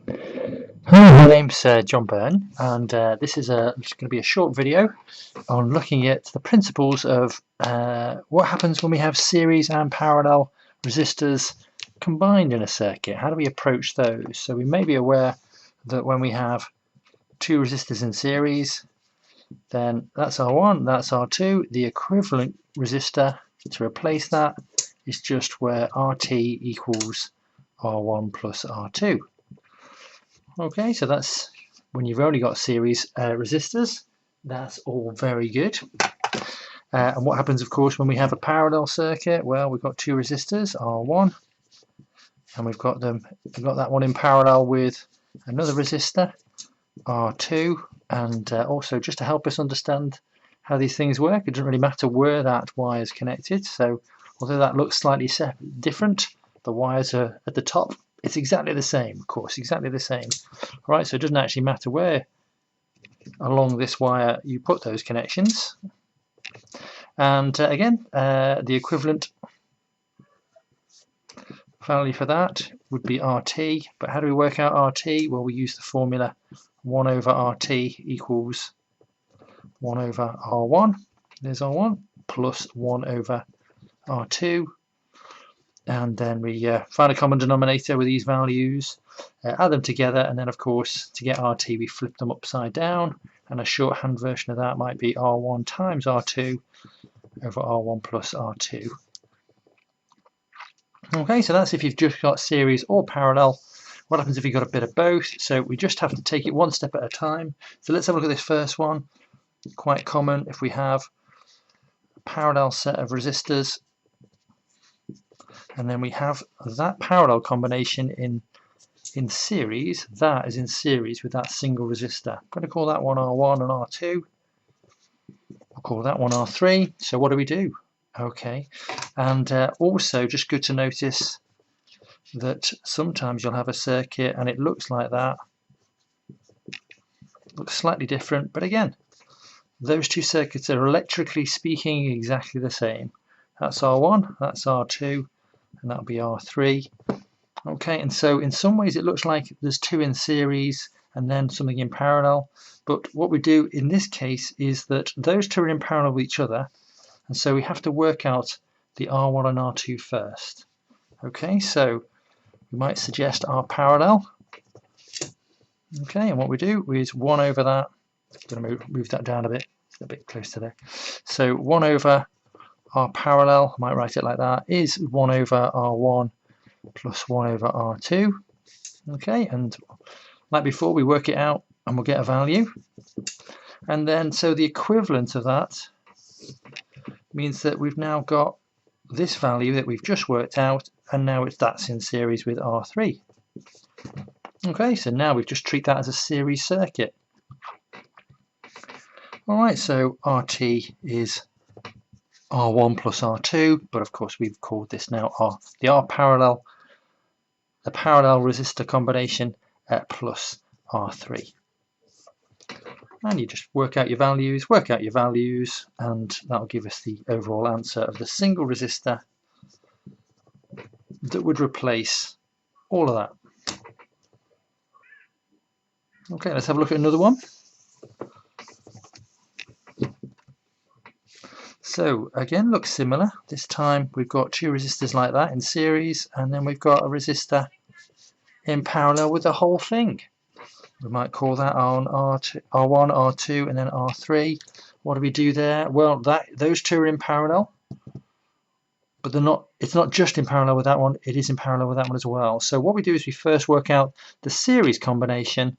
Hi, my name's John Byrne, and this is going to be a short video on looking at the principles of what happens when we have series and parallel resistors combined in a circuit. How do we approach those? So we may be aware that when we have two resistors in series, then that's R1, that's R2. The equivalent resistor to replace that is just where RT equals R1 plus R2. Okay, so that's when you've only got series resistors. That's all very good. And what happens, of course, when we have a parallel circuit? Well, we've got two resistors, R1, and we've got that one in parallel with another resistor, R2. And also, just to help us understand how these things work, it doesn't really matter where that wire is connected. So, although that looks slightly different, the wires are at the top. It's exactly the same, of course, exactly the same. All right, so it doesn't actually matter where along this wire you put those connections. And again, the equivalent value for that would be RT. But how do we work out RT? Well, we use the formula 1 over RT equals 1 over R1. There's R1 plus 1 over R2. And then we find a common denominator with these values, add them together, and then of course to get RT we flip them upside down, and a shorthand version of that might be R1 times R2 over R1 plus R2. Okay, so that's if you've just got series or parallel. What happens if you've got a bit of both? So we just have to take it one step at a time. So let's have a look at this first one. Quite common if we have a parallel set of resistors, and then we have that parallel combination in series. That is in series with that single resistor. I'm going to call that one R1 and R2. I'll call that one R3. So what do? Okay, and also just good to notice that sometimes you'll have a circuit and it looks like that. Looks slightly different, but again, those two circuits are electrically speaking exactly the same. That's R1, that's R2, and that'll be R3. Okay, and so in some ways it looks like there's two in series and then something in parallel, but what we do in this case is that those two are in parallel with each other, and so we have to work out the R1 and R2 first. Okay, so we might suggest R parallel. Okay, and what we do is 1 over that. I'm going to move that down a bit close to there. So 1 over R parallel, I might write it like that, is 1 over R1 plus 1 over R2. Okay, and like before, we work it out and we'll get a value. And then, so the equivalent of that means that we've now got this value that we've just worked out, and now that's in series with R3. Okay, so now we just treat that as a series circuit. Alright, so RT is R1 plus R2, but of course we've called this now the parallel resistor combination plus R3. And you just work out your values, and that'll give us the overall answer of the single resistor that would replace all of that. Okay, let's have a look at another one. So again, looks similar. This time we've got two resistors like that in series, and then we've got a resistor in parallel with the whole thing. We might call that on R1, R2, and then R3. What do we do there? Well, those two are in parallel, but they're not. It's not just in parallel with that one. It is in parallel with that one as well. So what we do is we first work out the series combination.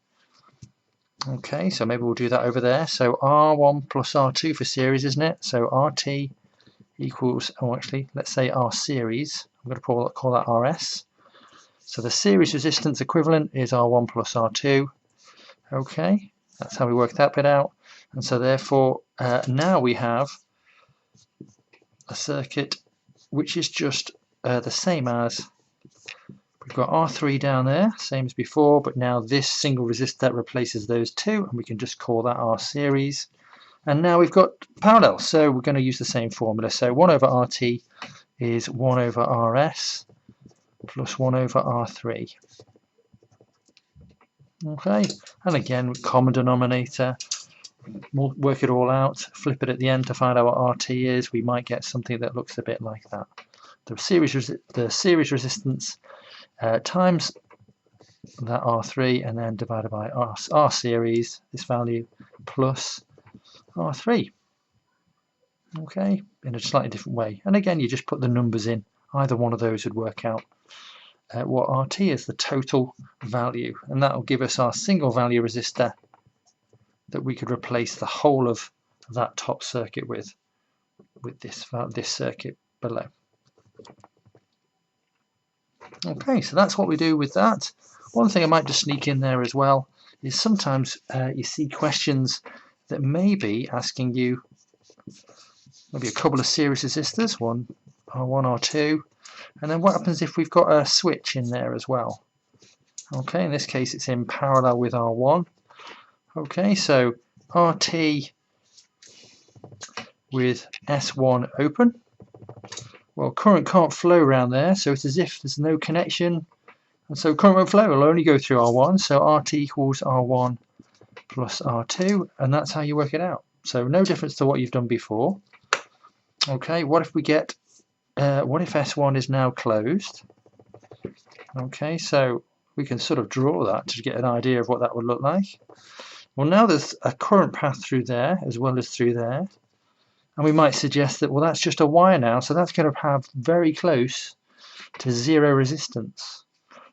Okay, so maybe we'll do that over there. So R1 plus R2 for series, isn't it? So RT equals, oh actually, let's say R series. I'm going to call that RS. So the series resistance equivalent is R1 plus R2. Okay, that's how we work that bit out. And so therefore, now we have a circuit which is just the same as, we've got R3 down there, same as before, but now this single resistor replaces those two, and we can just call that R series. And now we've got parallel, so we're going to use the same formula. So 1 over RT is 1 over RS plus 1 over R3. Okay, and again, common denominator, we'll work it all out, flip it at the end to find out what RT is. We might get something that looks a bit like that. The series resistance times that R3 and then divided by R series, this value, plus R3. Okay, in a slightly different way. And again, you just put the numbers in. Either one of those would work out what RT is, the total value. And that will give us our single value resistor that we could replace the whole of that top circuit with this circuit below. Okay, so that's what we do with that. One thing I might just sneak in there as well is sometimes you see questions that may be asking you maybe a couple of series resistors, one R1, R2, and then what happens if we've got a switch in there as well? Okay, in this case it's in parallel with R1. Okay, so RT with S1 open. Well, current can't flow around there, so it's as if there's no connection, and so current won't flow, it'll only go through R1, so RT equals R1 plus R2, and that's how you work it out. So no difference to what you've done before. Okay, what if we get, what if S1 is now closed? Okay, so we can sort of draw that to get an idea of what that would look like. Well, now there's a current path through there as well as through there. And we might suggest that, well, that's just a wire now, so that's going to have very close to zero resistance.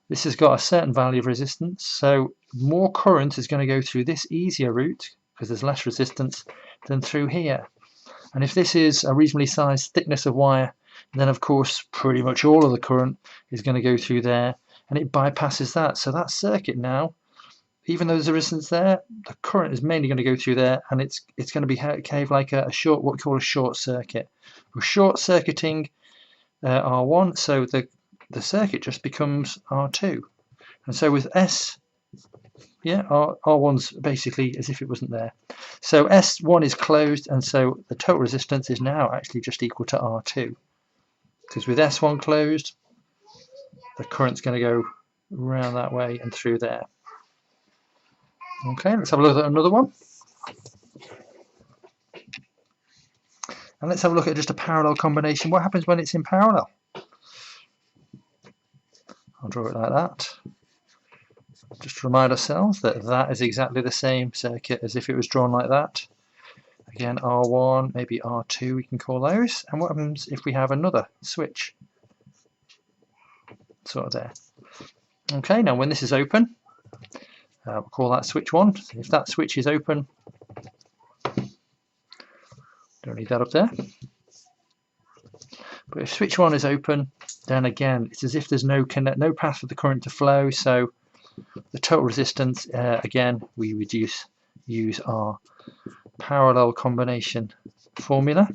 This has got a certain value of resistance, so more current is going to go through this easier route, because there's less resistance, than through here. And if this is a reasonably sized thickness of wire, then of course pretty much all of the current is going to go through there, and it bypasses that. So that circuit now, even though there's a resistance there, the current is mainly going to go through there, and it's going to behave like a short, what we call a short circuit. We're short circuiting R1, so the circuit just becomes R2. And so with R1's basically as if it wasn't there. So S1 is closed, and so the total resistance is now actually just equal to R2. Because with S1 closed, the current's going to go around that way and through there. Okay, let's have a look at another one. And let's have a look at just a parallel combination. What happens when it's in parallel? I'll draw it like that. Just to remind ourselves that that is exactly the same circuit as if it was drawn like that. Again, R1, maybe R2 we can call those. And what happens if we have another switch? Sort of there. Okay, now when this is open, we'll call that switch 1. If that switch is open, don't need that up there. But if switch 1 is open, then again, it's as if there's no path for the current to flow, so the total resistance, again, we use our parallel combination formula.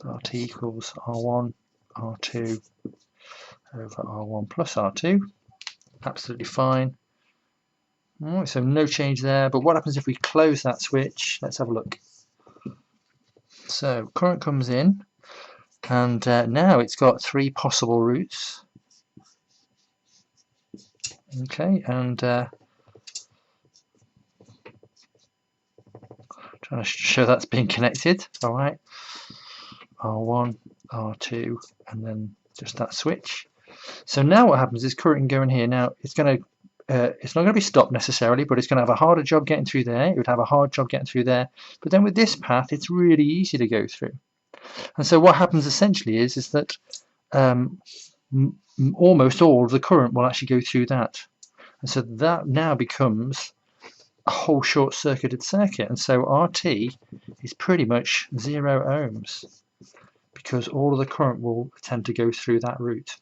RT equals R1, R2 over R1 plus R2. Absolutely fine. All right, so no change there, but what happens if we close that switch? Let's have a look. So current comes in, and now it's got 3 possible routes. Okay, and trying to show that's being connected. All right, R1, R2, and then just that switch. So now what happens is current can go in here. Now it's going to it's not going to be stopped necessarily, but it's going to have a harder job getting through there. It would have a hard job getting through there. But then with this path, it's really easy to go through. And so what happens essentially is that almost all of the current will actually go through that. And so that now becomes a whole short-circuited circuit. And so RT is pretty much 0 ohms, because all of the current will tend to go through that route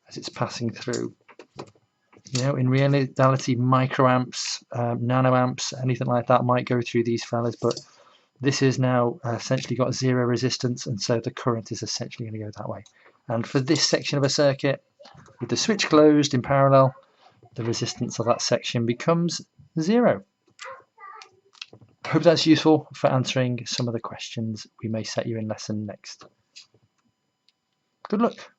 as it's passing through. You know, in reality, microamps, nanoamps, anything like that might go through these fellas, but this is now essentially got 0 resistance, and so the current is essentially going to go that way. And for this section of a circuit, with the switch closed in parallel, the resistance of that section becomes 0. Hope that's useful for answering some of the questions we may set you in lesson next. Good luck.